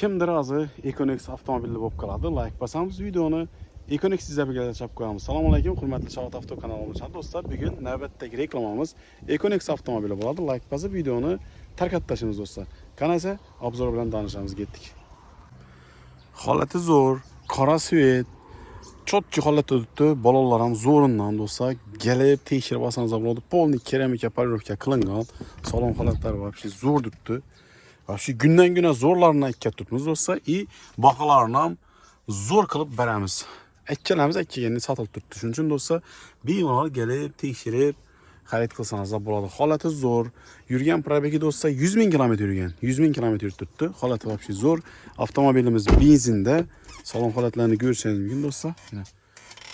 Kimdir azı Econex avtomobilli bo'lib qoladi. Like bosamiz videoni. Econex sizlarga tashlab qo'yamiz. Assalomu alaykum, hurmatli Shavot Avto kanalimizga do'stlar. Bugun navbatdagi reklamamiz Econex avtomobili bo'ladi. Like bosib videoni tarqatishimiz do'stlar. Qanasa obzor bilan tanishamiz ketdik. Holati zo'r, qora svet, chotki holatda turibdi. Balolar ham zo'rindan do'stlar. Kelib tekshirib olsangiz bo'ladi. Polniy keramika polirovka qilingan. Salon holatlari вообще zo'r turibdi. Şu günden güne zorlarına ikkat tutmuz olsa iyi bakalarına zor kılıp beremiz. Ekkelemiz ekkegenini satılıp tuttu. Şunun için olsa bir mal gelip tekşirip xarid kılsanız da buladı. Halati zor. Yürgen probeki de olsa 100.000 kilometre yürgen. 100.000 kilometre tuttu. Halati vapşi zor. Avtomobilimiz benzinde. Salon halatlarını görseniz mümkün olsa.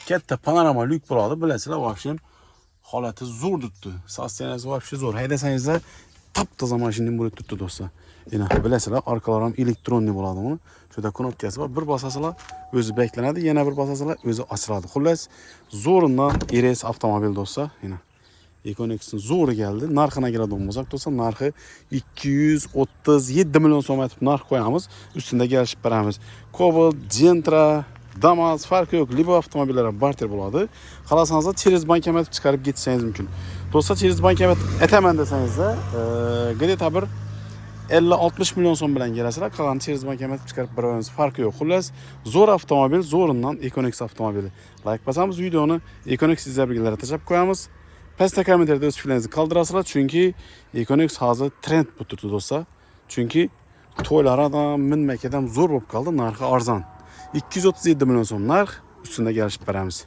Kette panorama lük buladı. Bilesiyle vapşi halati zor tuttu. Sasyenesi vapşi zor. Heydeseniz de taptaza maşinin bunu tuttu dostlar. Yine bilesizler arkalarım elektronlu buladı bunu. Şurada knopkası var. Bir basasılar özü beklenedi. Yine bir basasılar özü açıladı. Xullas zorundan RS avtomobil dostlar. Yine Econex'in zoru geldi. Narxına göre olmayacak dostlar. Narxı 237 milyon so'm etip narx koyamız. Üstünde gelişip beramiz. Cobalt, Gentra, Damas farkı yok. Libo avtomobillere barter buladı. Xalasanızda çerez bankomat çıkarıp gitseniz mümkün. Dostlar çerez bankomat etemen deseniz de gıdeta bir 50-60 milyon so'm bilan kelasizlar. Qolgan çerez bankomat çıkarıp beramiz. Farkı yok. Xullas zo'r avtomobil, zo'rindan Econex avtomobili. Like bosamiz videoni Econex sizlarga tashlab qo'yamiz. Pastda kommentarda o'z fikrlaringizni qoldirasizlar. Chunki Econex hozir trend bu turibdi do'stlar. Chunki to'ylar ham minmak ham zo'r bo'lib qoldi. Narxi arzon. 237 milyon so'm narx, ustida kelishib beramiz.